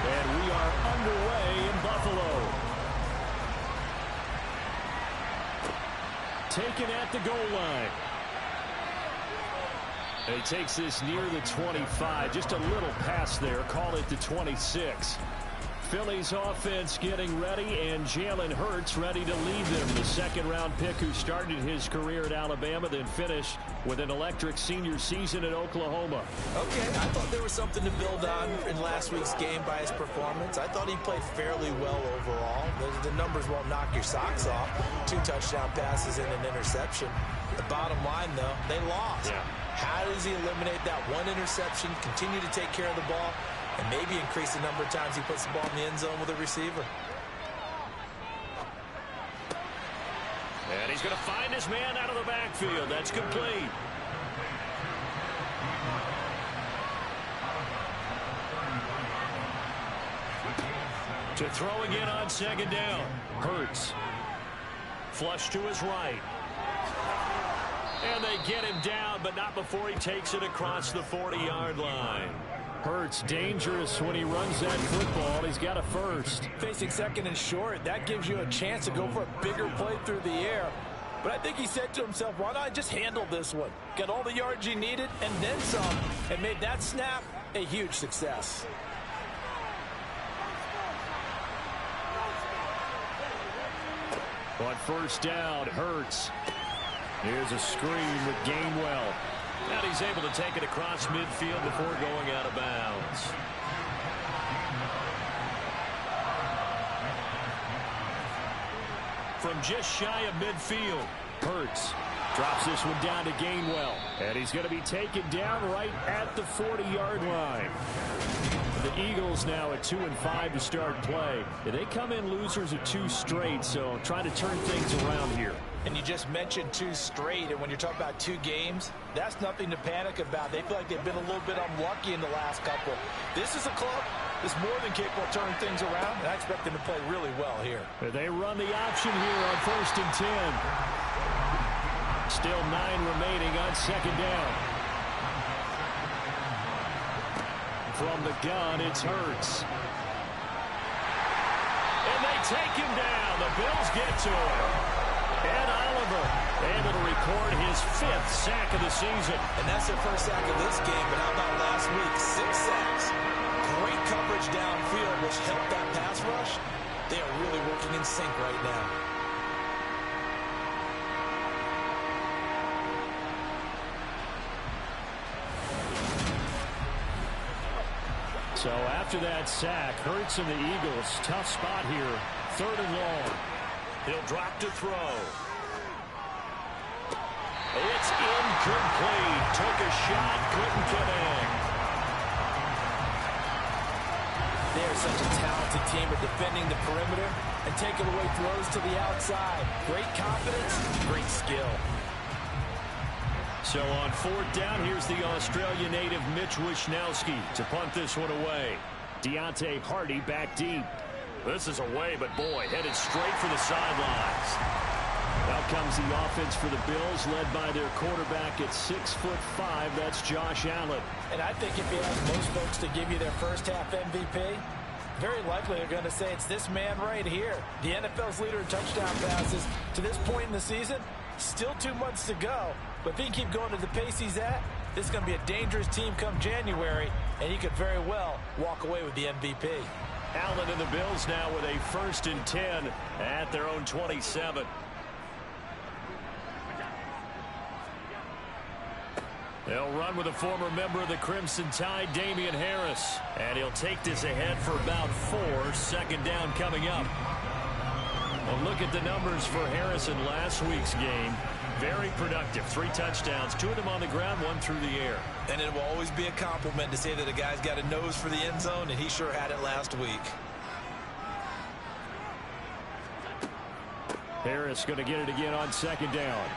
And we are underway in Buffalo. Taken at the goal line. He takes this near the 25. Just a little pass there. Call it the 26. Philly's offense getting ready, and Jalen Hurts ready to lead them. The second-round pick who started his career at Alabama, then finished with an electric senior season at Oklahoma. Okay, I thought there was something to build on in last week's game by his performance. I thought he played fairly well overall. The numbers won't knock your socks off. 2 touchdown passes and an interception. The bottom line, though, they lost. Yeah. How does he eliminate that one interception, continue to take care of the ball, and maybe increase the number of times he puts the ball in the end zone with a receiver? And he's going to find his man out of the backfield. That's complete. To throw again on second down. Hurts. Flush to his right. And they get him down, but not before he takes it across the 40-yard line. Hurts dangerous when he runs that football. He's got a first. Facing second and short, that gives you a chance to go for a bigger play through the air. But I think he said to himself, why not just handle this one? Got all the yards you needed and then some, and made that snap a huge success. On first down, Hurts. Here's a screen with Gainwell. And he's able to take it across midfield before going out of bounds. From just shy of midfield, Hurts drops this one down to Gainwell. And he's going to be taken down right at the 40-yard line. The Eagles now at 2-5 to start play. They come in losers of 2 straight, so trying to turn things around here. And you just mentioned 2 straight, and when you're talking about 2 games, that's nothing to panic about. They feel like they've been a little bit unlucky in the last couple. This is a club that's more than capable of turning things around, and I expect them to play really well here. They run the option here on first and 10. Still 9 remaining on second down. From the gun, it's Hurts. And they take him down. The Bills get to him. And Oliver able to record his 5th sack of the season. And that's their first sack of this game, but how about last week? 6 sacks. Great coverage downfield, which helped that pass rush. They are really working in sync right now. So after that sack, Hurts and the Eagles, tough spot here. 3rd and long. He'll drop to throw. It's incomplete. Took a shot, couldn't connect. They are such a talented team at defending the perimeter and taking away throws to the outside. Great confidence, great skill. So on 4th down, here's the Australia native Mitch Wishnowsky to punt this one away. Deontay Hardy back deep. This is away, but boy, headed straight for the sidelines. Out comes the offense for the Bills, led by their quarterback at 6'5". That's Josh Allen. And I think if you ask most folks to give you their first half MVP, very likely they're going to say it's this man right here. The NFL's leader in touchdown passes to this point in the season. Still 2 months to go. But if he can keep going at the pace he's at, this is going to be a dangerous team come January, and he could very well walk away with the MVP. Allen and the Bills now with a 1st and 10 at their own 27. They'll run with a former member of the Crimson Tide, Damian Harris. And he'll take this ahead for about 4. 2nd down coming up. Well, look at the numbers for Harris in last week's game. Very productive. 3 touchdowns, 2 of them on the ground, 1 through the air. And it will always be a compliment to say that a guy's got a nose for the end zone, and he sure had it last week. Harris going to get it again on 2nd down.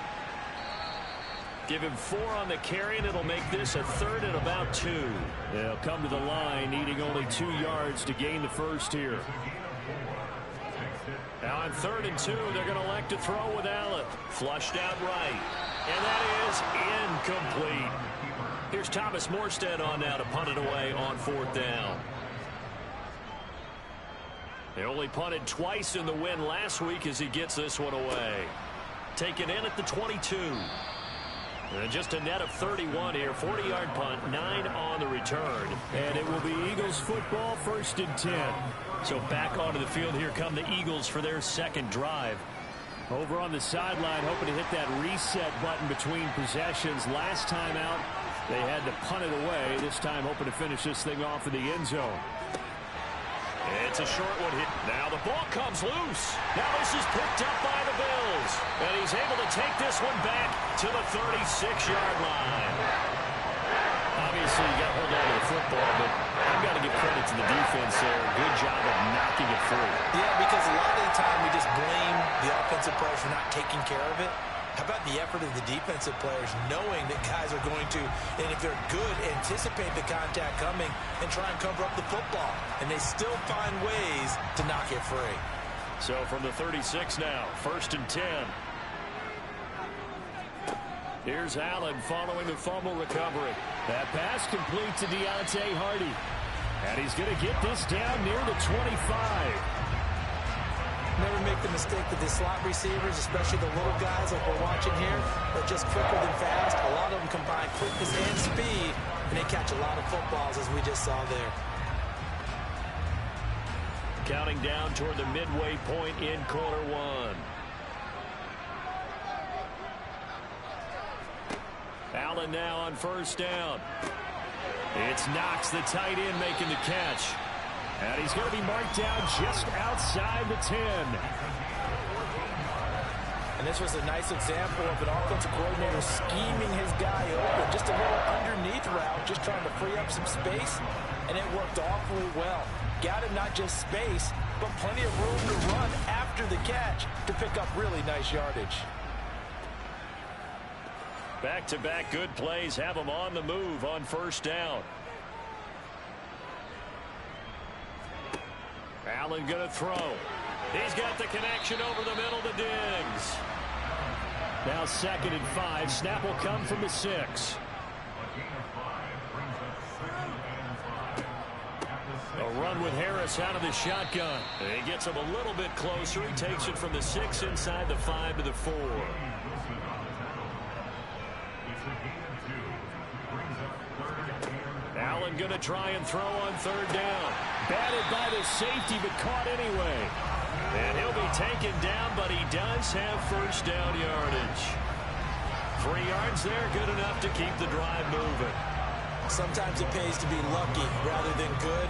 Give him 4 on the carry, and it'll make this a 3rd and about 2. They'll come to the line, needing only 2 yards to gain the first here. Now on 3rd and 2, they're going to elect to throw with Allen. Flushed out right. And that is incomplete. Here's Thomas Morstead on now to punt it away on 4th down. They only punted twice in the win last week as he gets this one away. Taken in at the 22. And just a net of 31 here. 40-yard punt, 9 on the return. And it will be Eagles football, 1st and 10. So back onto the field here come the Eagles for their second drive. Over on the sideline, hoping to hit that reset button between possessions. Last time out, they had to punt it away. This time hoping to finish this thing off in the end zone. It's a short one hit. Now the ball comes loose. Now this is picked up by the Bills. And he's able to take this one back to the 36-yard line. Obviously, you got to hold on to the football, but I've got to give credit to the defense there. Good job of knocking it free. Yeah, because a lot of the time we just blame the offensive players for not taking care of it. How about the effort of the defensive players knowing that guys are going to, and if they're good, anticipate the contact coming and try and cover up the football. And they still find ways to knock it free. So from the 36 now, 1st and 10. Here's Allen following the fumble recovery. That pass complete to Deontay Hardy. And he's going to get this down near the 25. Never make the mistake that the slot receivers, especially the little guys like we're watching here, are just quicker than fast. A lot of them combine quickness and speed, and they catch a lot of footballs, as we just saw there. Counting down toward the midway point in quarter one. Allen now on 1st down. It's Knox, the tight end, making the catch. And he's going to be marked down just outside the 10. And this was a nice example of an offensive coordinator scheming his guy open. Just a little underneath route, just trying to free up some space. And it worked awfully well. Got him not just space, but plenty of room to run after the catch to pick up really nice yardage. Back-to-back good plays have him on the move on 1st down. Allen going to throw. He's got the connection over the middle to Diggs. Now 2nd and 5. Snap will come from the 6. A run with Harris out of the shotgun. He gets him a little bit closer. He takes it from the 6 inside the 5 to the 4. Allen going to try and throw on 3rd down. Batted by the safety, but caught anyway. And he'll be taken down, but he does have 1st down yardage. 3 yards there, good enough to keep the drive moving. Sometimes it pays to be lucky rather than good.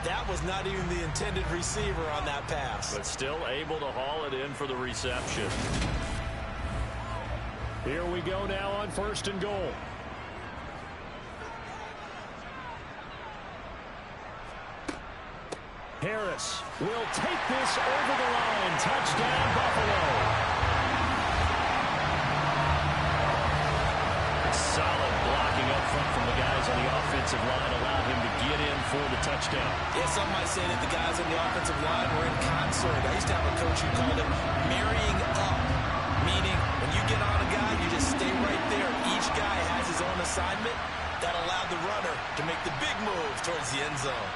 That was not even the intended receiver on that pass. But still able to haul it in for the reception. Here we go now on 1st and goal. Harris will take this over the line. Touchdown, Buffalo. Solid blocking up front from the guys on the offensive line allowed him to get in for the touchdown. Yeah, some might say that the guys on the offensive line were in concert. I used to have a coach who called it marrying up, meaning when you get on a guy, you just stay right there. Each guy has his own assignment. That allowed the runner to make the big move towards the end zone.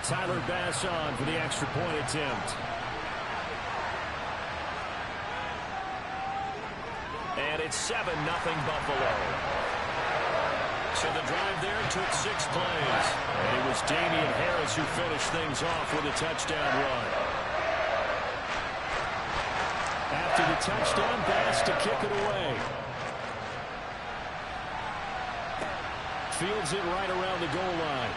Tyler Bass on for the extra point attempt. And it's 7-0 Buffalo. So the drive there took 6 plays. And it was Damian Harris who finished things off with a touchdown run. After the touchdown, Bass to kick it away. Fields it right around the goal line.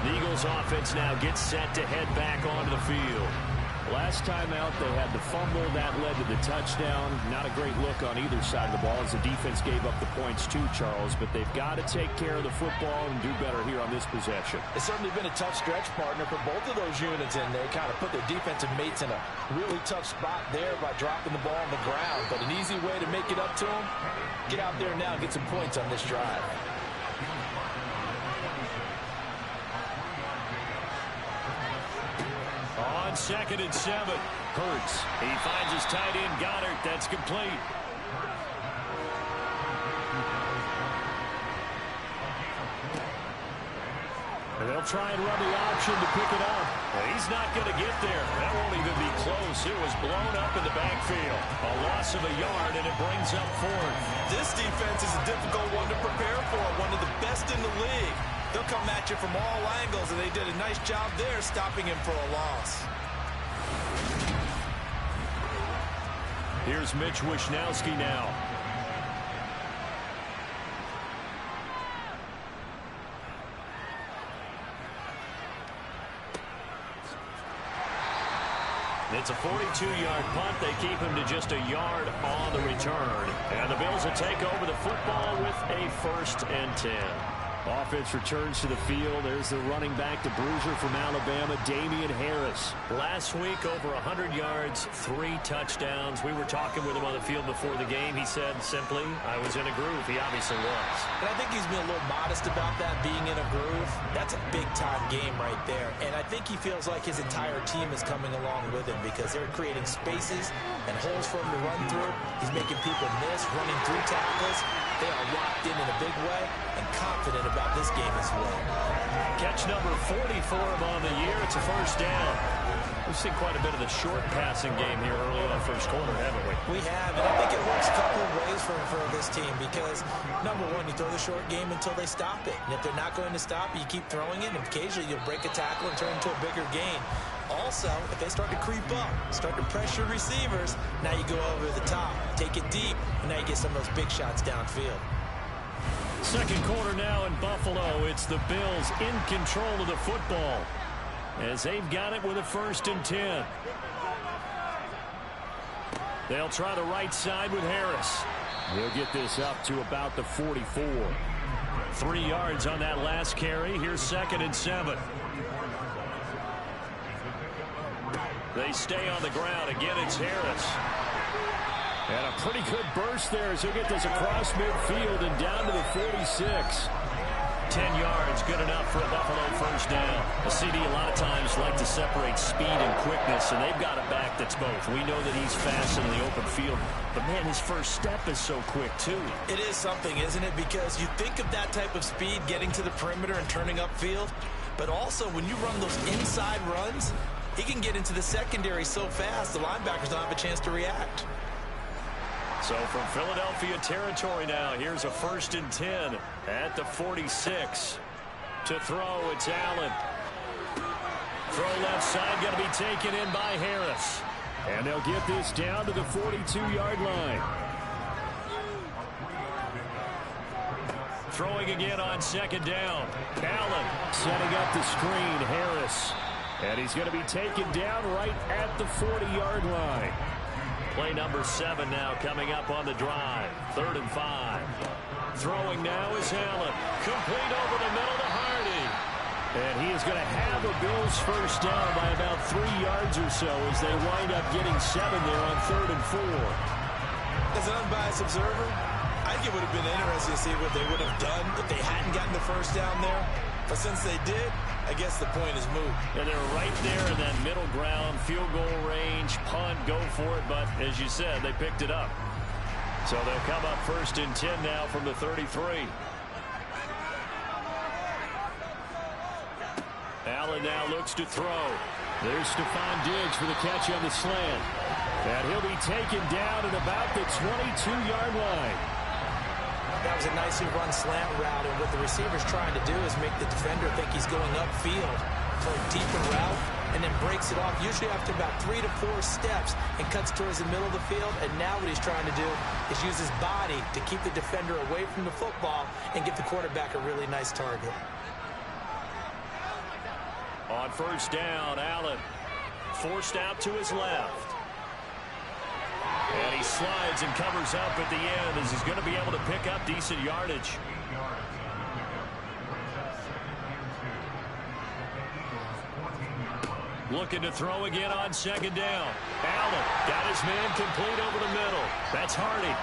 The Eagles offense now gets set to head back onto the field. Last time out, they had the fumble. That led to the touchdown. Not a great look on either side of the ball as the defense gave up the points too, Charles. But they've got to take care of the football and do better here on this possession. It's certainly been a tough stretch, partner, for both of those units, and they kind of put their defensive mates in a really tough spot there by dropping the ball on the ground. But an easy way to make it up to them, get out there now and get some points on this drive. On 2nd and 7, Hurts. He finds his tight end, Goddard. That's complete. They'll try and run the option to pick it up. Well, he's not going to get there. That won't even be close. It was blown up in the backfield. A loss of a yard, and it brings up fourth. This defense is a difficult one to prepare for, one of the best in the league. They'll come at you from all angles, and they did a nice job there stopping him for a loss. Here's Mitch Wishnowski now. It's a 42-yard punt. They keep him to just a yard on the return. And the Bills will take over the football with a 1st and 10. Offense returns to the field. There's the running back, the bruiser from Alabama, Damian Harris. Last week, over 100 yards, 3 touchdowns. We were talking with him on the field before the game. He said simply, I was in a groove. He obviously was. And I think he's been a little modest about that, being in a groove. That's a big-time game right there. And I think he feels like his entire team is coming along with him because they're creating spaces and holes for him to run through. He's making people miss, running through tackles. They are locked in a big way and confident about this game as well. Catch number 44 on the year. It's a 1st down. We've seen quite a bit of the short passing game here early on first quarter, haven't we? We have, and I think it works a couple of ways for this team because, number one, you throw the short game until they stop it. And if they're not going to stop it, you keep throwing it, and occasionally you'll break a tackle and turn into a bigger gain. Also, if they start to creep up, start to pressure receivers, now you go over the top, take it deep, and now you get some of those big shots downfield. Second quarter now in Buffalo. It's the Bills in control of the football as they've got it with a 1st and 10. They'll try the right side with Harris. He'll get this up to about the 44. 3 yards on that last carry. Here's 2nd and 7. They stay on the ground. Again, it's Harris. And a pretty good burst there as he'll get this across midfield and down to the 46. 10 yards, good enough for a Buffalo 1st down. A CD a lot of times like to separate speed and quickness, and they've got a back that's both. We know that he's fast in the open field, but man, his first step is so quick too. It is something, isn't it? Because you think of that type of speed getting to the perimeter and turning upfield, but also when you run those inside runs, he can get into the secondary so fast the linebackers don't have a chance to react. So from Philadelphia territory now, here's a 1st and 10 at the 46. To throw, it's Allen. Throw left side, going to be taken in by Harris. And they'll get this down to the 42-yard line. Throwing again on 2nd down. Allen setting up the screen, Harris. And he's going to be taken down right at the 40-yard line. Play number 7 now coming up on the drive. 3rd and 5. Throwing now is Allen. Complete over the middle to Hardy. And he is going to have a Bills 1st down by about 3 yards or so as they wind up getting 7 there on 3rd and 4. As an unbiased observer, I think it would have been interesting to see what they would have done if they hadn't gotten the 1st down there. But since they did, I guess the point is moot. And they're right there in that middle ground, field goal range, punt, go for it. But as you said, they picked it up. So they'll come up 1st and 10 now from the 33. Allen now looks to throw. There's Stephon Diggs for the catch on the slant. And he'll be taken down at about the 22-yard line. That was a nicely run slant route, and what the receiver's trying to do is make the defender think he's going upfield for a deeper route, and then breaks it off, usually after about 3 to 4 steps, and cuts towards the middle of the field. And now what he's trying to do is use his body to keep the defender away from the football and get the quarterback a really nice target. On 1st down, Allen forced out to his left. And he slides and covers up at the end as he's going to be able to pick up decent yardage. Looking to throw again on 2nd down. Allen got his man complete over the middle. That's Hardy.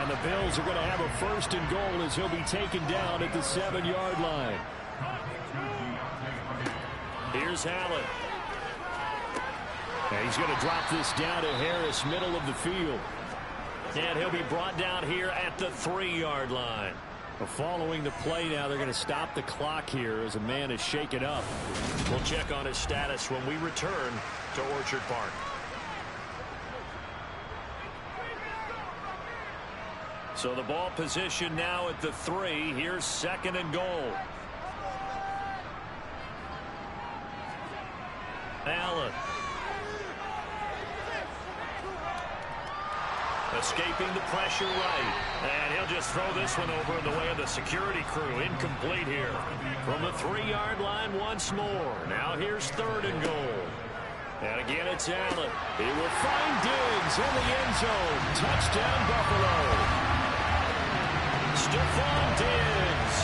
And the Bills are going to have a 1st and goal as he'll be taken down at the 7-yard line. Here's Allen. And he's going to drop this down to Harris, middle of the field. And he'll be brought down here at the 3-yard line. Following the play now, they're going to stop the clock here as a man is shaken up. We'll check on his status when we return to Orchard Park. So the ball position now at the 3. Here's 2nd and goal. Allen. Escaping the pressure right. And he'll just throw this one over in the way of the security crew. Incomplete here. From the 3-yard line once more. Now here's 3rd and goal. And again it's Allen. He will find Diggs in the end zone. Touchdown Buffalo. Stephon Diggs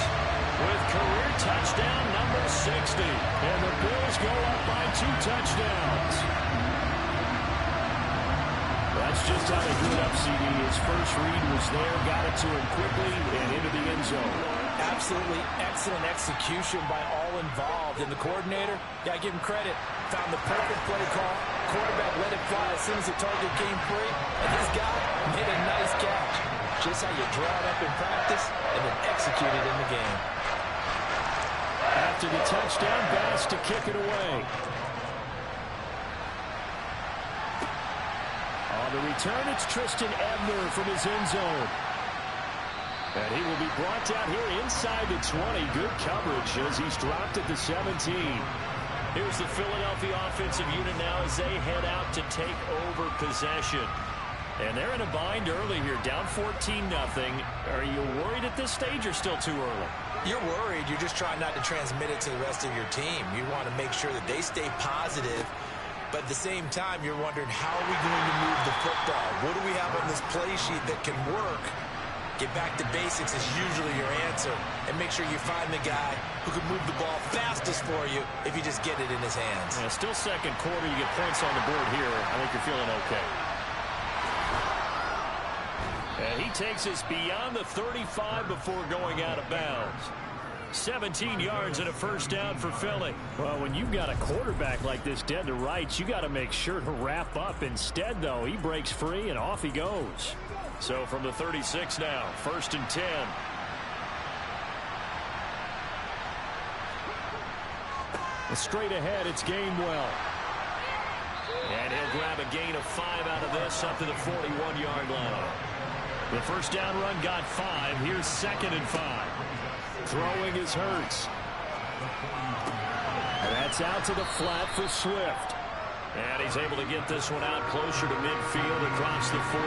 with career touchdown number 60. And the Bills go up by 2 touchdowns. That's just how they grew it up, CD. His first read was there, got it to him quickly, and into the end zone. Absolutely excellent execution by all involved. And the coordinator, got to give him credit, found the perfect play call. Quarterback let it fly as soon as the target came free. And this guy made a nice catch. Just how you draw it up in practice and then execute it in the game. After the touchdown, Bass to kick it away. On the return, it's Tristan Ebner from his end zone. And he will be brought down here inside the 20. Good coverage as he's dropped at the 17. Here's the Philadelphia offensive unit now as they head out to take over possession. And they're in a bind early here, down 14-0. Are you worried at this stage or still too early? You're worried. You're just trying not to transmit it to the rest of your team. You want to make sure that they stay positive. But at the same time, you're wondering, how are we going to move the football? What do we have on this play sheet that can work? Get back to basics is usually your answer. And make sure you find the guy who can move the ball fastest for you if you just get it in his hands. Yeah, still second quarter. You get points on the board here. I think you're feeling okay. And he takes us beyond the 35 before going out of bounds. 17 yards and a first down for Philly. Well, when you've got a quarterback like this dead to rights, you got to make sure to wrap up. Instead, though, he breaks free and off he goes. So from the 36 now, 1st and 10. Straight ahead, it's Gainwell. And he'll grab a gain of 5 out of this up to the 41-yard line. The first down run got 5. Here's 2nd and 5. Throwing is Hurts. And that's out to the flat for Swift. And he's able to get this one out closer to midfield across the 45.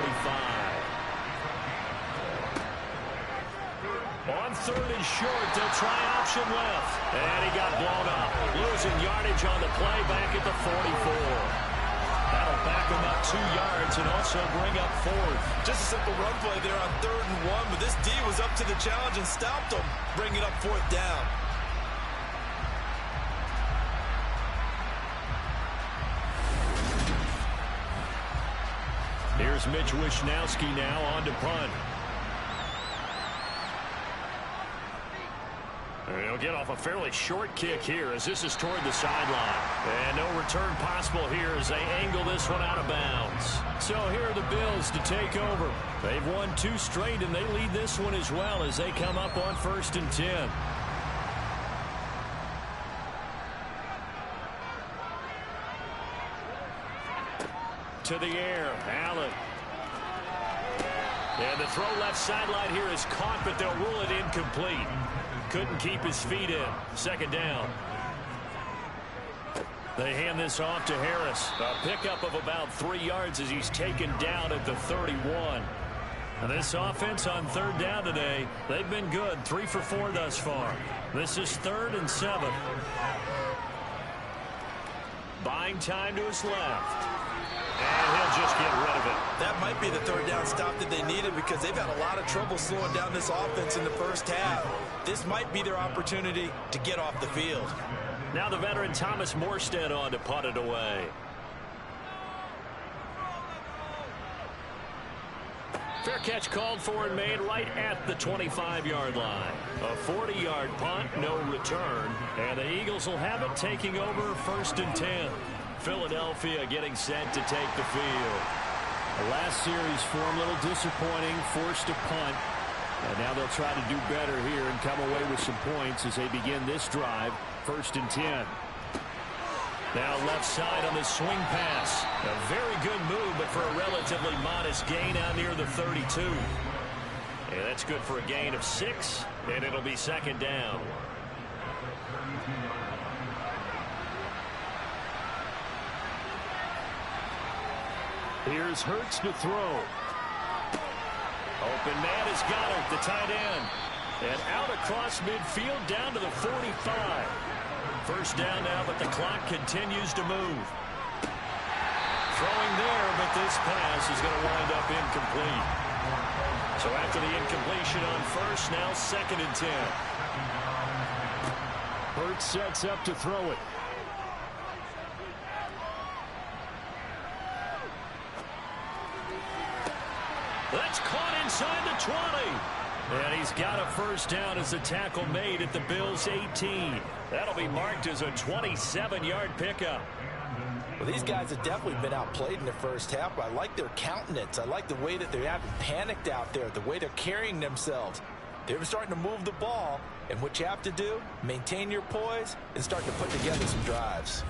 On 3rd and short, they'll try option left. And he got blown up. Losing yardage on the play back at the 44. That'll back him up 2 yards and also bring up 4th. Just a simple run play there on 3rd and 1, but this D was up to the challenge and stopped him, bringing up 4th down. Here's Mitch Wishnowski now on to punt. He'll get off a fairly short kick here as this is toward the sideline. And no return possible here as they angle this one out of bounds. So here are the Bills to take over. They've won 2 straight, and they lead this one as well as they come up on 1st and 10. To the air, Allen. And the throw left sideline here is caught, but they'll rule it incomplete. Couldn't keep his feet in. 2nd down. They hand this off to Harris. A pickup of about 3 yards as he's taken down at the 31. And this offense on 3rd down today, they've been good. 3 for 4 thus far. This is 3rd and 7. Buying time to his left. And he'll just get rid of it. That might be the 3rd down stop that they needed because they've had a lot of trouble slowing down this offense in the first half. This might be their opportunity to get off the field. Now the veteran Thomas Morstead on to punt it away. Fair catch called for and made right at the 25-yard line. A 40-yard punt, no return. And the Eagles will have it taking over 1st and 10. Philadelphia getting set to take the field. The last series for him, a little disappointing, forced to punt. And now they'll try to do better here and come away with some points as they begin this drive. 1st and 10. Now left side on the swing pass. A very good move, but for a relatively modest gain out near the 32. And that's good for a gain of 6, and it'll be 2nd down. Here's Hurts to throw. Open man has got it, the tight end. And out across midfield down to the 45. 1st down now, but the clock continues to move. Throwing there, but this pass is going to wind up incomplete. So after the incompletion on 1st, now 2nd and 10. Hurts sets up to throw it. That's caught inside the 20. And he's got a 1st down as the tackle made at the Bills' 18. That'll be marked as a 27-yard pickup. Well, these guys have definitely been outplayed in the 1st half. I like their countenance. I like the way that they haven't panicked out there, the way they're carrying themselves. They're starting to move the ball, and what you have to do, maintain your poise and start to put together some drives.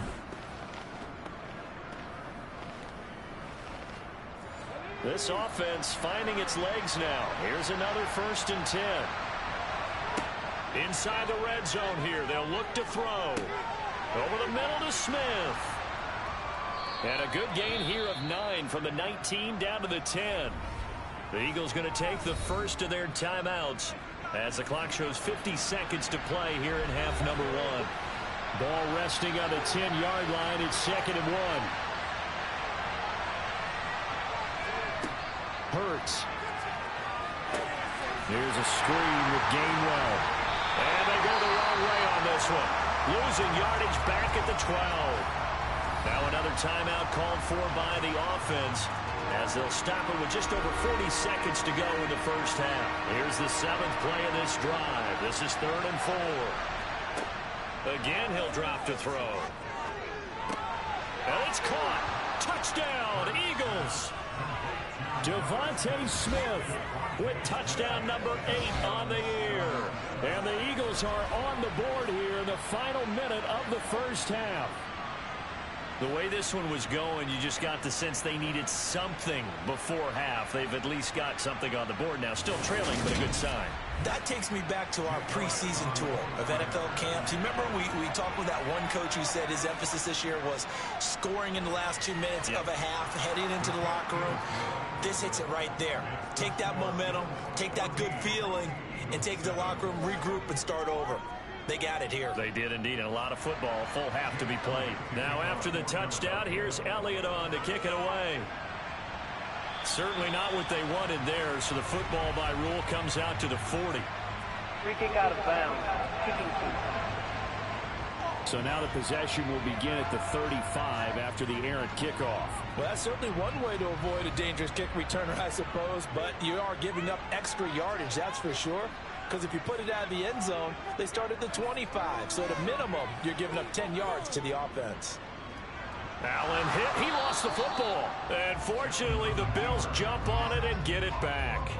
This offense finding its legs now. Here's another 1st and 10. Inside the red zone here. They'll look to throw. Over the middle to Smith. And a good gain here of 9 from the 19 down to the 10. The Eagles going to take the first of their timeouts as the clock shows 50 seconds to play here in half number 1. Ball resting on the 10-yard line. It's 2nd and 1. Hurts. Here's a screen with Gainwell. And they go the wrong way on this one. Losing yardage back at the 12. Now another timeout called for by the offense as they'll stop it with just over 40 seconds to go in the 1st half. Here's the 7th play of this drive. This is 3rd and 4. Again, he'll drop to throw. And it's caught. Touchdown, Eagles. Devontae Smith with touchdown number 8 on the year. And the Eagles are on the board here in the final minute of the 1st half. The way this one was going, you just got the sense they needed something before half. They've at least got something on the board now. Still trailing, but a good sign. That takes me back to our preseason tour of NFL camps. You remember we talked with that one coach who said his emphasis this year was scoring in the last 2 minutes of a half, heading into the locker room. This hits it right there. Take that momentum, take that good feeling, and take it to the locker room, regroup, and start over. They got it here. They did indeed. And a lot of football, full half to be played. Now after the touchdown, here's Elliott on to kick it away. Certainly not what they wanted there, so the football by rule comes out to the 40. Free kick out of bounds. Kicking team. So now the possession will begin at the 35 after the errant kickoff. Well, that's certainly one way to avoid a dangerous kick returner, I suppose, but you are giving up extra yardage, that's for sure. Because if you put it out of the end zone, they start at the 25. So at a minimum, you're giving up 10 yards to the offense. Allen hit. He lost the football. And fortunately, the Bills jump on it and get it back.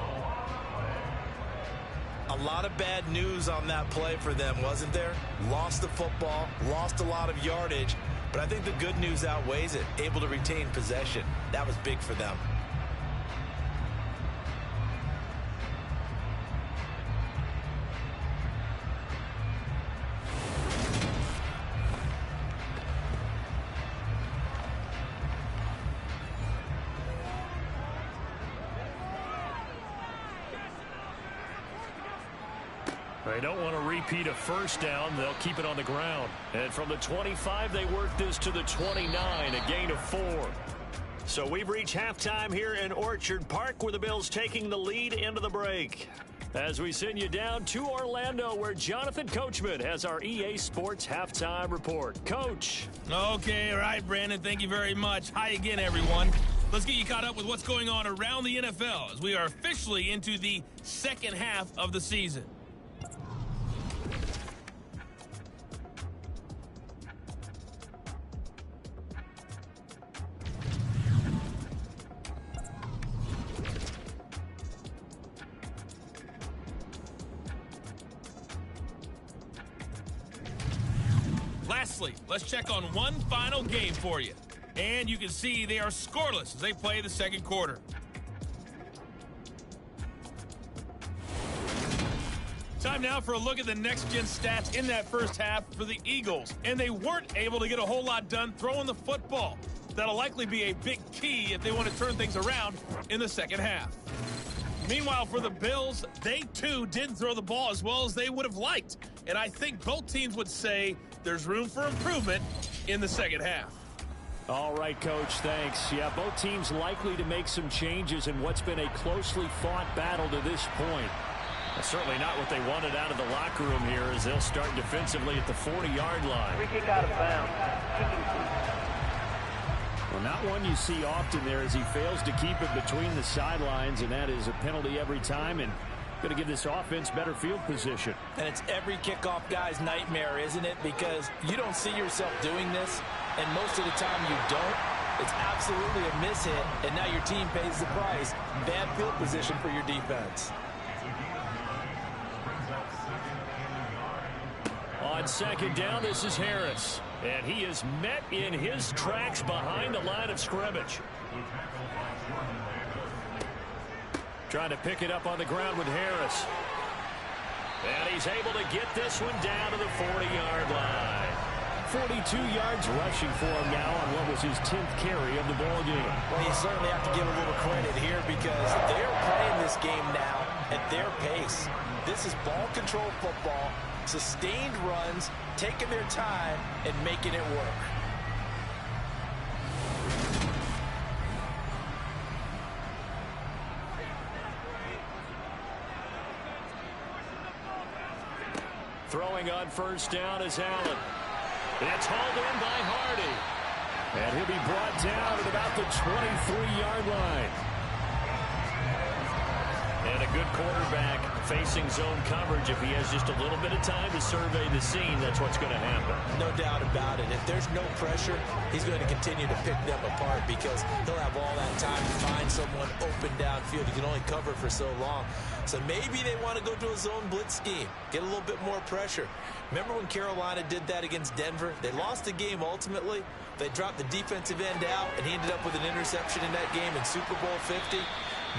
A lot of bad news on that play for them, wasn't there? Lost the football, lost a lot of yardage, but I think the good news outweighs it. Able to retain possession. That was big for them. They don't want to repeat a 1st down. They'll keep it on the ground. And from the 25, they work this to the 29, a gain of 4. So we've reached halftime here in Orchard Park, where the Bills taking the lead into the break. As we send you down to Orlando, where Jonathan Coachman has our EA Sports halftime report. Coach. Okay, all right, Brandon, thank you very much. Hi again, everyone. Let's get you caught up with what's going on around the NFL as we are officially into the 2nd half of the season. lastly, let's check on one final game for you. And you can see they are scoreless as they play the second quarter. Time now for a look at the next-gen stats in that first half for the Eagles. And they weren't able to get a whole lot done throwing the football. That'll likely be a big key if they want to turn things around in the second half. Meanwhile, for the Bills, they too didn't throw the ball as well as they would have liked. And I think both teams would say there's room for improvement in the second half. All right, Coach, thanks. Yeah, both teams likely to make some changes in what's been a closely fought battle to this point. Certainly not what they wanted out of the locker room here as they'll start defensively at the 40-yard line. Free kick out of bounds. Kicking team. Well, not one you see often there as he fails to keep it between the sidelines, and that is a penalty every time and going to give this offense better field position. And it's every kickoff guy's nightmare, isn't it? Because you don't see yourself doing this, and most of the time you don't. It's absolutely a mishit, and now your team pays the price. Bad field position for your defense. On second down, this is Harris. And he is met in his tracks behind the line of scrimmage. Trying to pick it up on the ground with Harris. And he's able to get this one down to the 40-yard line. 42 yards rushing for him now on what was his 10th carry of the ball game. Well, you certainly have to give a little credit here because they're playing this game now at their pace. This is ball control football, sustained runs, taking their time and making it work. Throwing on first down is Allen. It's hauled in by Hardy. And he'll be brought down at about the 23-yard line. And a good quarterback facing zone coverage. If he has just a little bit of time to survey the scene, that's what's going to happen. No doubt about it. If there's no pressure, he's going to continue to pick them apart because he'll have all that time to find someone open downfield. He can only cover for so long. So maybe they want to go to a zone blitz scheme, get a little bit more pressure. Remember when Carolina did that against Denver? They lost the game ultimately. They dropped the defensive end out, and he ended up with an interception in that game in Super Bowl 50.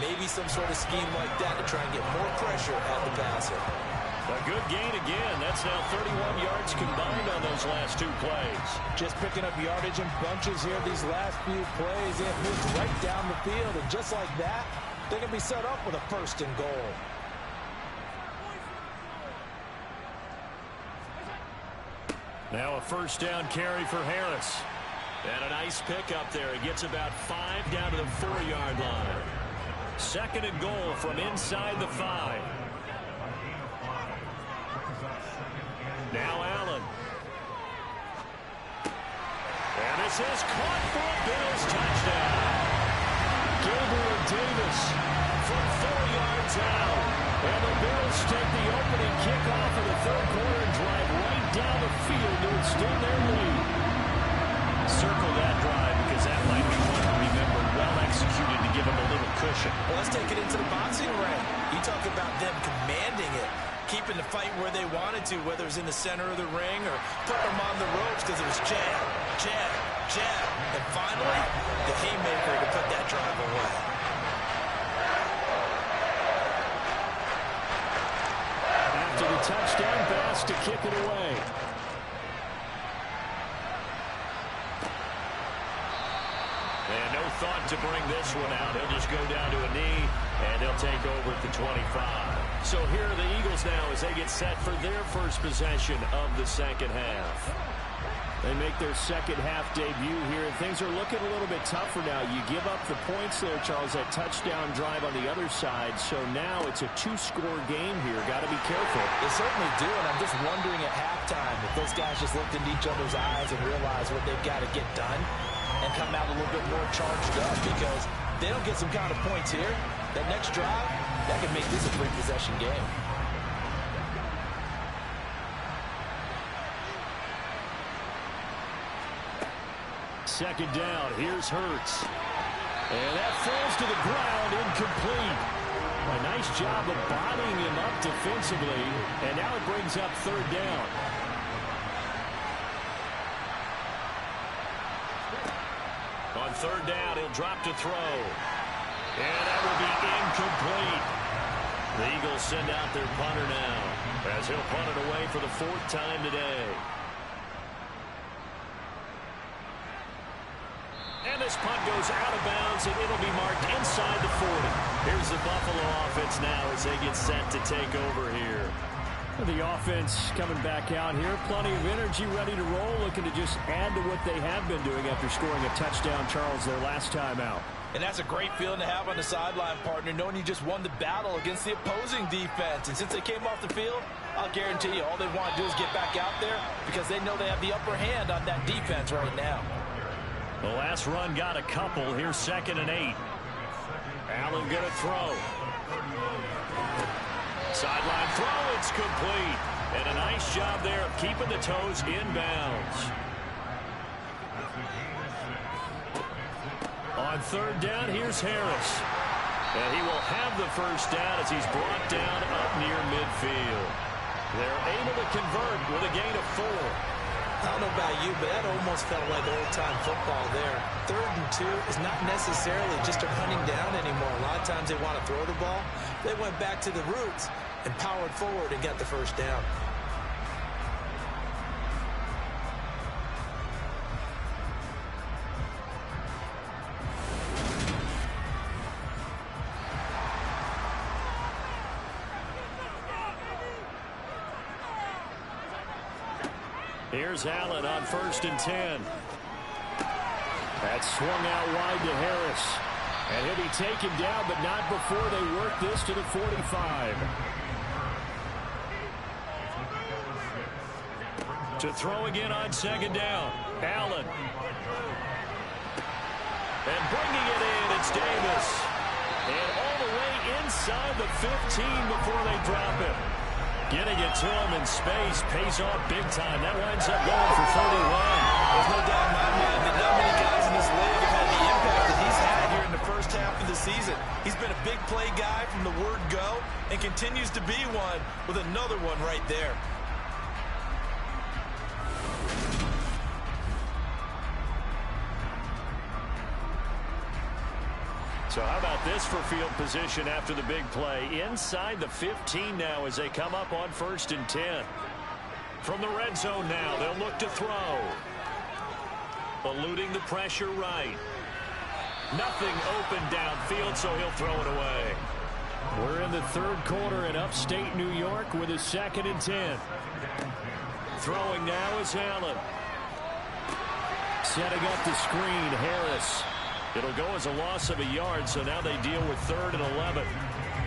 Maybe some sort of scheme like that to try and get more pressure at the passer. A good gain again. That's now 31 yards combined on those last two plays. Just picking up yardage in bunches here these last few plays. It moves right down the field, and just like that, they can be set up with a first and goal. Now a first down carry for Harris. And a nice pickup there. He gets about 5 down to the 4-yard line. Second and goal from inside the 5. Now Allen. And this is caught for a Bills touchdown. Gabriel Davis from 4 yards out. And the Bills take the opening kickoff of the third quarter and drive right down the field to extend their lead. Circle that drive because that might be one to remember. Well executed to give them a little cushion. Well, let's take it into the boxing ring. You talk about them commanding it, keeping the fight where they wanted to, whether it was in the center of the ring or putting them on the ropes because it was jab, jab, jab. And finally, the haymaker to put that drive away. After the touchdown pass to kick it away. And no thought to bring this one out. He'll just go down to a knee, and he'll take over at the 25. So here are the Eagles now as they get set for their first possession of the second half. They make their second half debut here, and things are looking a little bit tougher now. You give up the points there, Charles, that touchdown drive on the other side. So now it's a 2-score game here. Got to be careful. They certainly do, and I'm just wondering at halftime if those guys just looked into each other's eyes and realized what they've got to get done and come out a little bit more charged up, because they don't get some kind of points here. That next drive, that could make this a 3-possession game. Second down, here's Hurts. And that falls to the ground, incomplete. A nice job of bodying him up defensively, and now it brings up third down. third down, he'll drop to throw. And that will be incomplete. The Eagles send out their punter now, as he'll punt it away for the 4th time today. And this punt goes out of bounds, and it'll be marked inside the 40. Here's the Buffalo offense now as they get set to take over here. The offense coming back out here. Plenty of energy, ready to roll, looking to just add to what they have been doing after scoring a touchdown, Charles, their last time out. And that's a great feeling to have on the sideline, partner, knowing you just won the battle against the opposing defense. And since they came off the field, I'll guarantee you all they want to do is get back out there because they know they have the upper hand on that defense right now. The last run got a couple. Here's 2nd and 8. Allen going to throw. Sideline throw, it's complete. And a nice job there of keeping the toes inbounds. On 3rd down, here's Harris. And he will have the first down as he's brought down up near midfield. They're able to convert with a gain of 4. I don't know about you, but that almost felt like old-time football there. 3rd and 2 is not necessarily just a running down anymore. A lot of times they want to throw the ball. They went back to the roots and powered forward and got the first down. Here's Allen on 1st and 10. That's swung out wide to Harris. And he'll be taken down, but not before they work this to the 45. To throw again on 2nd down. Allen. And bringing it in, it's Davis. And all the way inside the 15 before they drop it. Getting it to him in space pays off big time. That winds up going for 31. There's no doubt in my mind that not many guys in this league have had the impact that he's had here in the first half of the season. He's been a big play guy from the word go and continues to be one with another one right there. So how about this for field position after the big play? Inside the 15 now as they come up on 1st and 10. From the red zone now, they'll look to throw. Eluding the pressure right. Nothing open downfield, so he'll throw it away. We're in the 3rd quarter in upstate New York with a 2nd and 10. Throwing now is Allen. Setting up the screen, Harris. It'll go as a loss of a yard, so now they deal with 3rd and 11.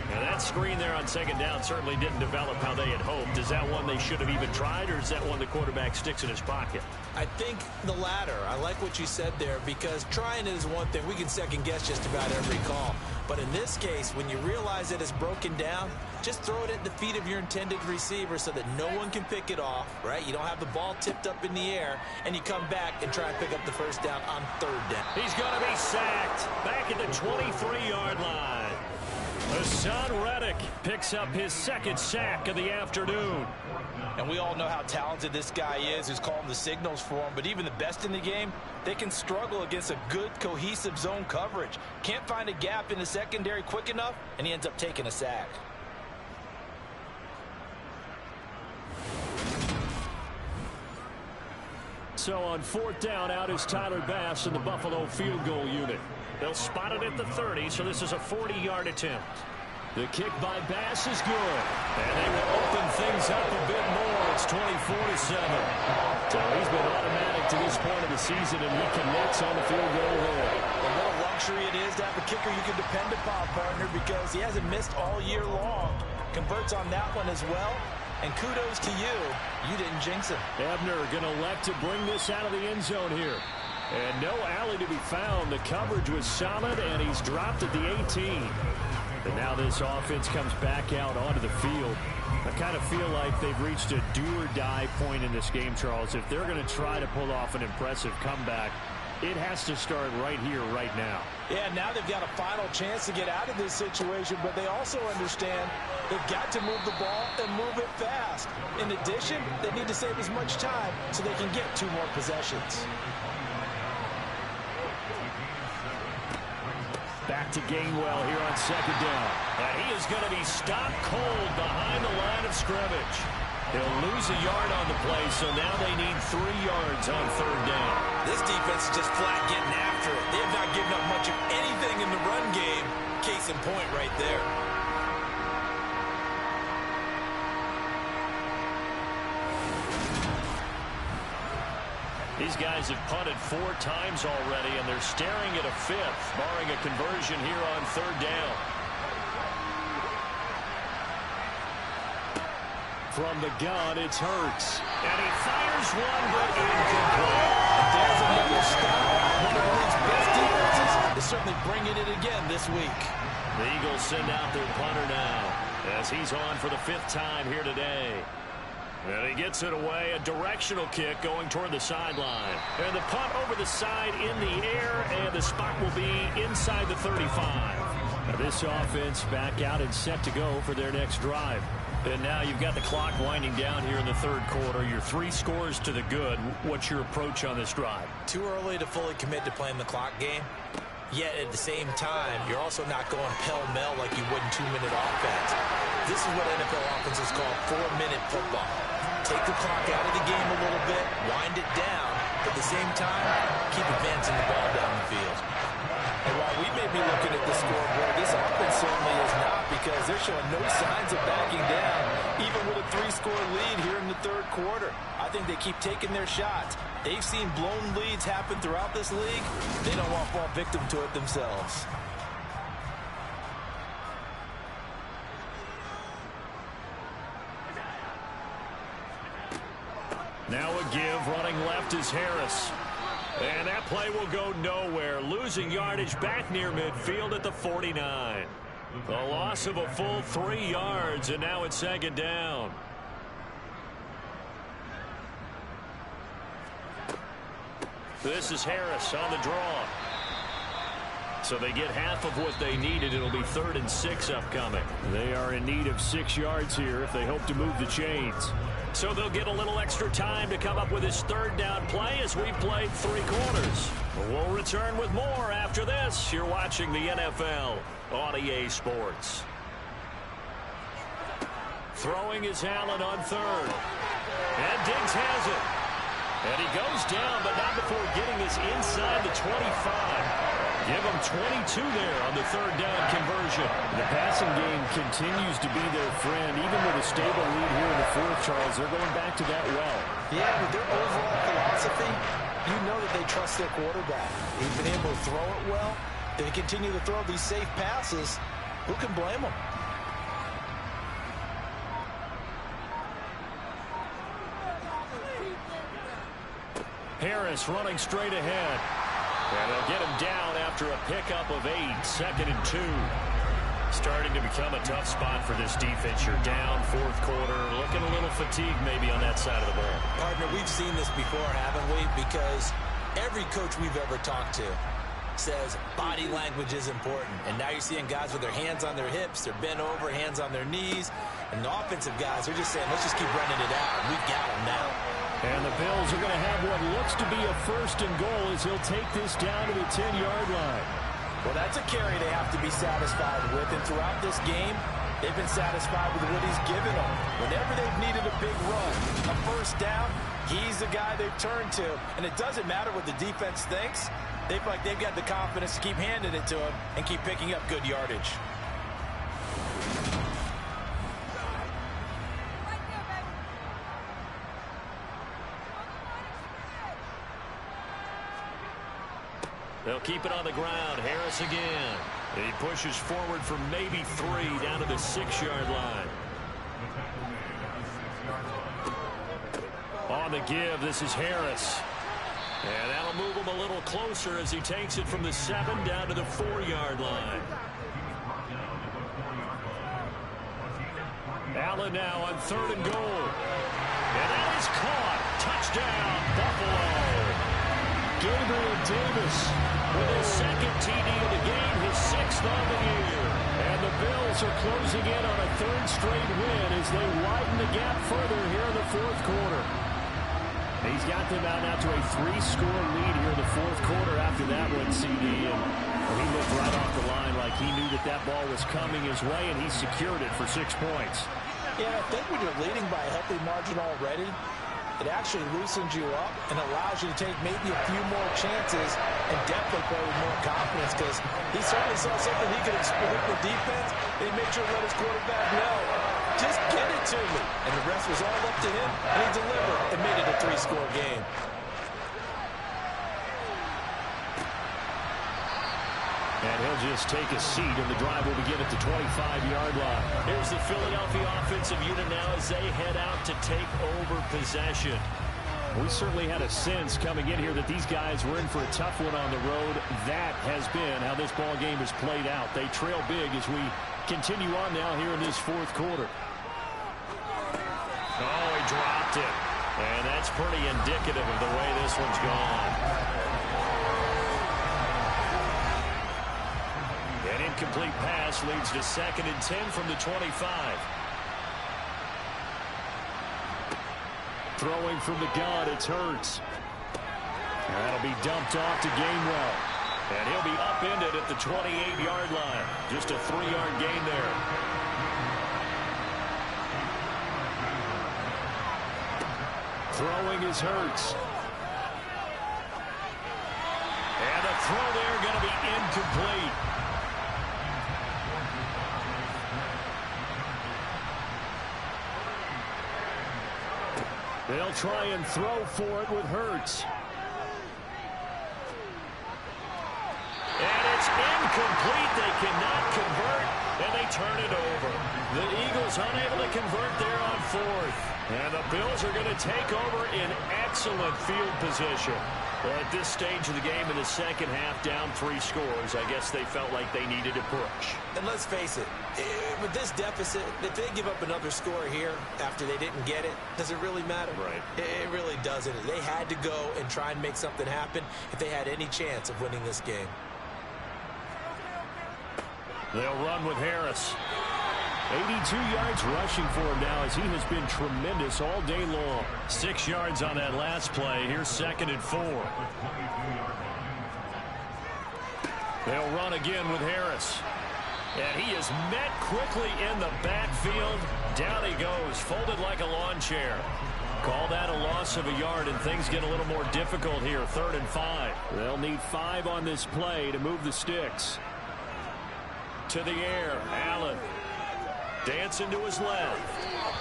Now that screen there on 2nd down certainly didn't develop how they had hoped. Is that one they should have even tried, or is that one the quarterback sticks in his pocket? I think the latter. I like what you said there because trying it is one thing. We can second guess just about every call. But in this case, when you realize that it's broken down, just throw it at the feet of your intended receiver so that no one can pick it off, right? You don't have the ball tipped up in the air, and you come back and try and pick up the first down on 3rd down. He's going to be sacked back at the 23-yard line. Hassan Reddick picks up his 2nd sack of the afternoon. And we all know how talented this guy is who's calling the signals for him. But even the best in the game, they can struggle against a good, cohesive zone coverage. Can't find a gap in the secondary quick enough, and he ends up taking a sack. So on 4th down, out is Tyler Bass in the Buffalo field goal unit. They'll spot it at the 30, so this is a 40-yard attempt. The kick by Bass is good. And they will open things up a bit more. It's 24-7. So he's been automatic to this point of the season, and he connects on the field goal there. And what a luxury it is to have a kicker you can depend upon, partner, because he hasn't missed all year long. Converts on that one as well. And kudos to you. You didn't jinx him. Ebner going to elect to bring this out of the end zone here. And no alley to be found. The coverage was solid, and he's dropped at the 18. And now this offense comes back out onto the field. I kind of feel like they've reached a do-or-die point in this game, Charles. If they're going to try to pull off an impressive comeback, it has to start right here, right now. Yeah, now they've got a final chance to get out of this situation, but they also understand they've got to move the ball and move it fast. In addition, they need to save as much time so they can get 2 more possessions. back to Gainwell here on second down. And he is going to be stopped cold behind the line of scrimmage. He'll lose a yard on the play, so now they need 3 yards on third down. This defense is just flat getting after it. They have not given up much of anything in the run game. Case in point right there. These guys have punted 4 times already, and they're staring at a 5th, barring a conversion here on third down. From the gun, it's Hurts. And he fires one, but incomplete. There's another stop. One of the league's best defenses is certainly bringing it again this week. The Eagles send out their punter now, as he's on for the 5th time here today. And he gets it away, a directional kick going toward the sideline. And the punt over the side in the air, and the spot will be inside the 35. Now this offense back out and set to go for their next drive. And now you've got the clock winding down here in the third quarter. Your 3 scores to the good. What's your approach on this drive? Too early to fully commit to playing the clock game. Yet at the same time, you're also not going pell-mell like you would in 2-minute offense. This is what NFL offenses call 4-minute football. Take the clock out of the game a little bit, wind it down, but at the same time, keep advancing the ball down the field. And while we may be looking at the scoreboard, this offense certainly is not, because they're showing no signs of backing down, even with a 3-score lead here in the third quarter. I think they keep taking their shots. They've seen blown leads happen throughout this league. They don't want to fall victim to it themselves. Now a give, running left is Harris. And that play will go nowhere. Losing yardage back near midfield at the 49. A loss of a full 3 yards, and now it's second down. This is Harris on the draw. So they get half of what they needed. It'll be 3rd and 6 upcoming. They are in need of 6 yards here if they hope to move the chains. So they'll get a little extra time to come up with his 3rd down play as we played 3 quarters. We'll return with more after this. You're watching the NFL on EA Sports. Throwing is Allen on 3rd. And Diggs has it. And he goes down, but not before getting this inside the 25. Give him 22 there on the 3rd down conversion. The passing game continues to be their friend. Even with a stable lead here in the 4th, Charles, they're going back to that well. Yeah, with their overall philosophy, you know that they trust their quarterback. He's been able to throw it well. They continue to throw these safe passes. Who can blame them? Harris running straight ahead. And they'll get him down after a pickup of 8, 2nd and 2. Starting to become a tough spot for this defense. You're down 4th quarter, looking a little fatigued maybe on that side of the ball. Partner, we've seen this before, haven't we? Because every coach we've ever talked to says body language is important. And now you're seeing guys with their hands on their hips, they're bent over, hands on their knees. And the offensive guys are just saying, let's just keep running it out. We've got them now. And the Bills are going to have what looks to be a 1st and goal as he'll take this down to the 10-yard line. Well, that's a carry they have to be satisfied with. And throughout this game, they've been satisfied with what he's given them. Whenever they've needed a big run, a 1st down, he's the guy they've turned to. And it doesn't matter what the defense thinks. They feel like they've got the confidence to keep handing it to him and keep picking up good yardage. They'll keep it on the ground. Harris again. He pushes forward for maybe 3 down to the 6-yard line. On the give, this is Harris. And that'll move him a little closer as he takes it from the 7 down to the 4-yard line. Allen now on 3rd and goal. And that is caught. Touchdown, Buffalo. Gabriel Davis with his 2nd TD of the game, his 6th on the year. And the Bills are closing in on a 3rd straight win as they widen the gap further here in the 4th quarter. He's got them out now to a 3-score lead here in the fourth quarter after that one, CD. And he looked right off the line like he knew that that ball was coming his way, and he secured it for 6 points. Yeah, I think when you're leading by a healthy margin already, it actually loosens you up and allows you to take maybe a few more chances and definitely play with more confidence, because he certainly saw something he could exploit with defense. He made sure to let his quarterback know, just get it to me. And the rest was all up to him, and he delivered and made it a 3-score game. And he'll just take a seat, and the drive will begin at the 25-yard line. Here's the Philadelphia offensive unit now as they head out to take over possession. We certainly had a sense coming in here that these guys were in for a tough one on the road. That has been how this ball game has played out. They trail big as we continue on now here in this fourth quarter. Oh, he dropped it. And that's pretty indicative of the way this one's gone. An incomplete pass leads to 2nd and 10 from the 25. Throwing from the gun, it's Hurts. That'll be dumped off to Gainwell. And he'll be upended at the 28-yard line. Just a 3-yard gain there. Throwing is Hurts. And the throw there going to be incomplete. They'll try and throw for it with Hurts. And it's incomplete. They cannot convert, and they turn it over. The Eagles unable to convert there on 4th. And the Bills are going to take over in excellent field position. Well, at this stage of the game in the second half, down 3 scores, I guess they felt like they needed a push. And let's face it, with this deficit, if they give up another score here after they didn't get it, does it really matter? Right. It really doesn't. They had to go and try and make something happen if they had any chance of winning this game. They'll run with Harris. 82 yards rushing for him now as he has been tremendous all day long. 6 yards on that last play. Here's 2nd and 4. They'll run again with Harris. And he is met quickly in the backfield. Down he goes, folded like a lawn chair. Call that a loss of a yard, and things get a little more difficult here. 3rd and 5. They'll need 5 on this play to move the sticks. To the air, Allen. Dancing to his left.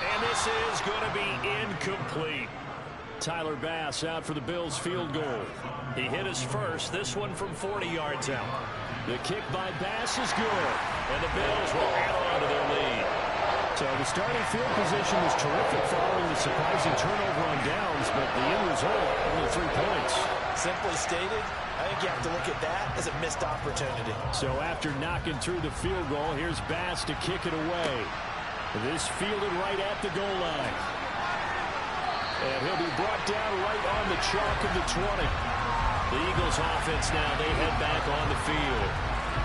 And this is going to be incomplete. Tyler Bass out for the Bills field goal. He hit his first, this one from 40 yards out. The kick by Bass is good. And the Bills will add on to their lead. So the starting field position was terrific following the surprising turnover on downs, but the end result, only 3 points. Simply stated, I think you have to look at that as a missed opportunity. So after knocking through the field goal, here's Bass to kick it away. This fielded right at the goal line. And he'll be brought down right on the chalk of the 20. The Eagles offense now, they head back on the field.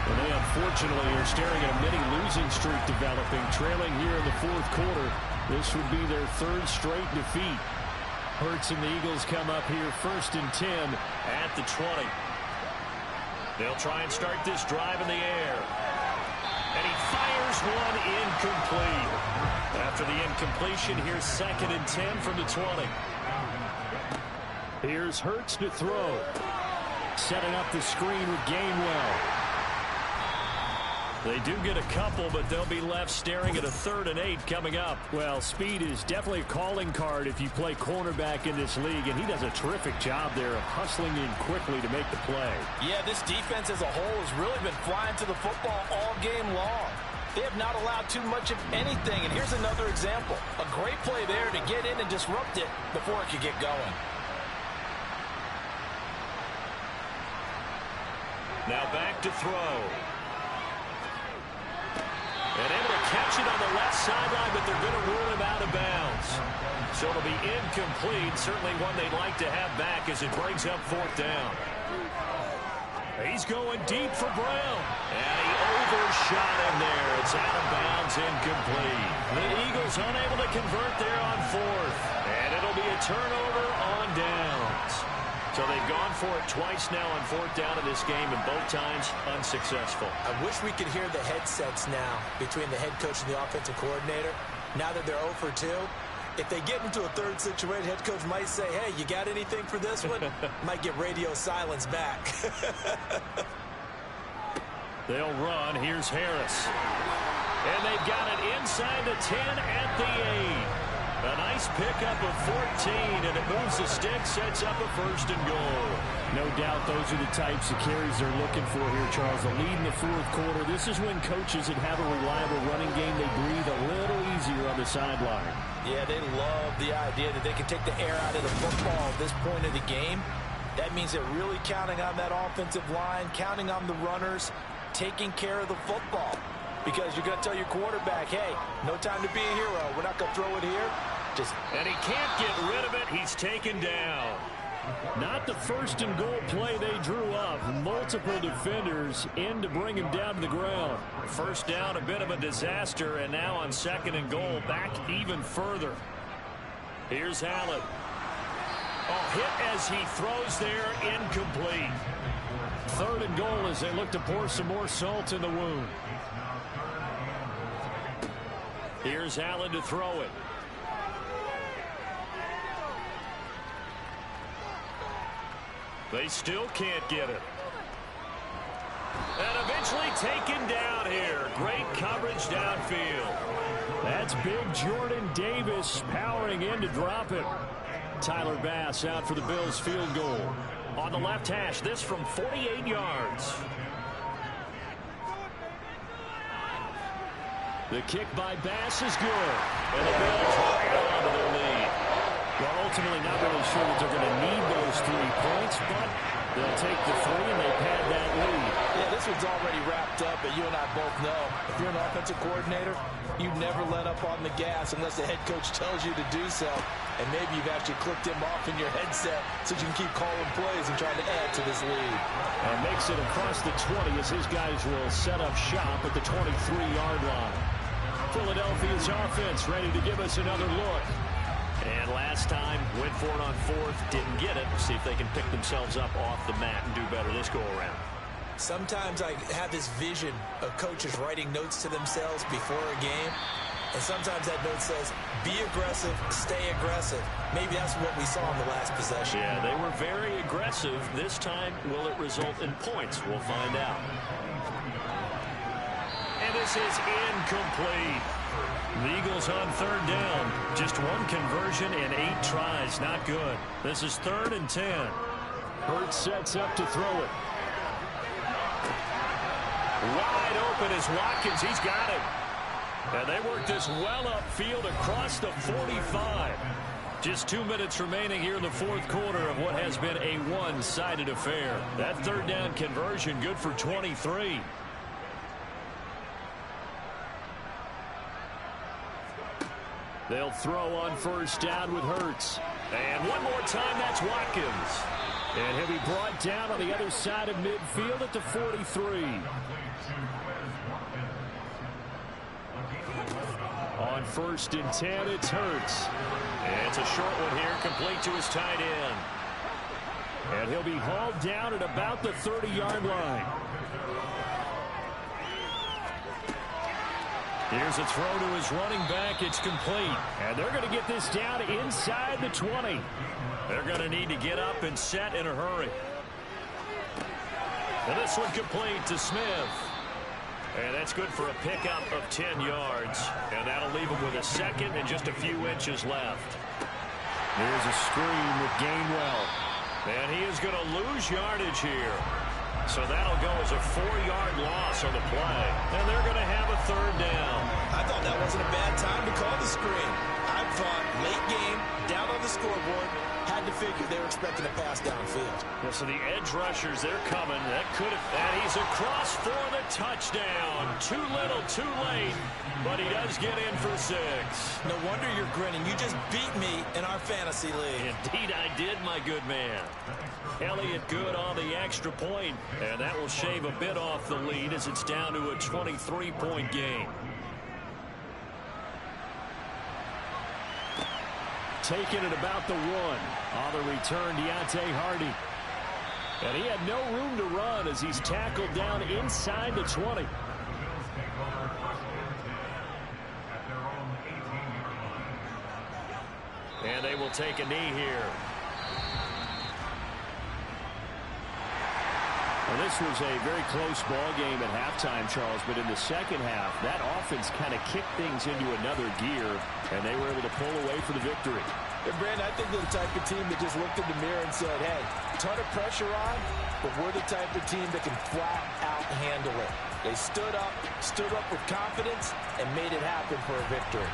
And they unfortunately are staring at a mini losing streak developing, trailing here in the fourth quarter. This would be their 3rd straight defeat. Hurts and the Eagles come up here 1st and 10 at the 20. They'll try and start this drive in the air. And he fires one incomplete. After the incompletion, here's 2nd and 10 from the 20. Here's Hurts to throw. Setting up the screen with Gainwell. They do get a couple, but they'll be left staring at a 3rd and 8 coming up. Well, speed is definitely a calling card if you play cornerback in this league, and he does a terrific job there of hustling in quickly to make the play. Yeah, this defense as a whole has really been flying to the football all game long. They have not allowed too much of anything, and here's another example. A great play there to get in and disrupt it before it could get going. Now back to throw. And able to catch it on the left sideline, but they're going to rule him out of bounds. So it'll be incomplete. Certainly one they'd like to have back as it brings up 4th down. He's going deep for Brown. And he overshot him there. It's out of bounds, incomplete. The Eagles unable to convert there on fourth. And it'll be a turnover on downs. So they've gone for it twice now on fourth down in this game, and both times unsuccessful. I wish we could hear the headsets now between the head coach and the offensive coordinator. Now that they're 0 for 2, if they get into a third situation, head coach might say, hey, you got anything for this one? Might get radio silence back. They'll run. Here's Harris. And they've got it inside the 10 at the 8. A nice pickup of 14, and it moves the stick, sets up a first and goal. No doubt those are the types of carries they're looking for here, Charles. The lead in the fourth quarter. This is when coaches that have a reliable running game, they breathe a little easier on the sideline. Yeah, they love the idea that they can take the air out of the football at this point of the game. That means they're really counting on that offensive line, counting on the runners, taking care of the football. Because you're going to tell your quarterback, hey, no time to be a hero. We're not going to throw it here. And he can't get rid of it. He's taken down. Not the first and goal play they drew up. Multiple defenders in to bring him down to the ground. First down, a bit of a disaster, and now on second and goal, back even further. Here's Allen. Oh, hit as he throws there, incomplete. Third and goal as they look to pour some more salt in the wound. Here's Allen to throw it. They still can't get it. And eventually taken down here. Great coverage downfield. That's big Jordan Davis powering in to drop it. Tyler Bass out for the Bills field goal. On the left hash, this from 48 yards. The kick by Bass is good. And the Bills hang on to their lead. Well, ultimately not really sure that they're going to need those 3 points, but they'll take the 3 and they pad that lead. Yeah, this one's already wrapped up, but you and I both know if you're an offensive coordinator, you never let up on the gas unless the head coach tells you to do so. And maybe you've actually clicked him off in your headset so you can keep calling plays and trying to add to this lead. And makes it across the 20 as his guys will set up shop at the 23-yard line. Philadelphia's offense ready to give us another look. And last time, went for it on fourth, didn't get it. See if they can pick themselves up off the mat and do better this go-around. Sometimes I have this vision of coaches writing notes to themselves before a game. And sometimes that note says, be aggressive, stay aggressive. Maybe that's what we saw in the last possession. Yeah, they were very aggressive. This time, will it result in points? We'll find out. And this is incomplete. The Eagles on third down. Just one conversion and 8 tries. Not good. This is 3rd and 10. Hurts sets up to throw it. Wide open is Watkins. He's got it. And they work this well upfield across the 45. Just 2 minutes remaining here in the fourth quarter of what has been a one-sided affair. That third down conversion good for 23. They'll throw on first down with Hurts. And one more time, that's Watkins. And he'll be brought down on the other side of midfield at the 43. On 1st and 10, it's Hurts. And it's a short one here, complete to his tight end. And he'll be hauled down at about the 30-yard line. Here's a throw to his running back. It's complete. And they're going to get this down inside the 20. They're going to need to get up and set in a hurry. And this one complete to Smith. And that's good for a pickup of 10 yards. And that'll leave him with a second and just a few inches left. There's a screen with Gainwell. And he is going to lose yardage here. So that'll go as a 4-yard loss on the play. And they're going to have a third down. I thought that wasn't a bad time to call the screen. I thought late game, down on the scoreboard, had had to figure they were expecting a pass downfield. Yeah, so the edge rushers, they're coming. That could have, and he's across for the touchdown. Too little, too late, but he does get in for 6. No wonder you're grinning. You just beat me in our fantasy league. Indeed I did, my good man. Elliott good on the extra point, and that will shave a bit off the lead as it's down to a 23-point game. Taking it about the 1. On the return, Deontay Hardy. And he had no room to run as he's tackled down inside the 20. And they will take a knee here. Well, this was a very close ball game at halftime, Charles, but in the second half, that offense kind of kicked things into another gear, and they were able to pull away for the victory. And Brandon, I think they're the type of team that just looked in the mirror and said, hey, ton of pressure on, but we're the type of team that can flat out handle it. They stood up with confidence, and made it happen for a victory.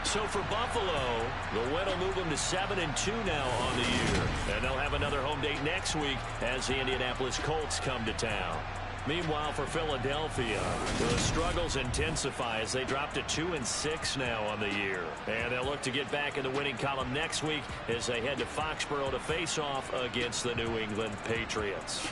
So for Buffalo, the win will move them to 7-2 now on the year. And they'll have another home date next week as the Indianapolis Colts come to town. Meanwhile, for Philadelphia, the struggles intensify as they drop to 2-6 now on the year. And they'll look to get back in the winning column next week as they head to Foxborough to face off against the New England Patriots.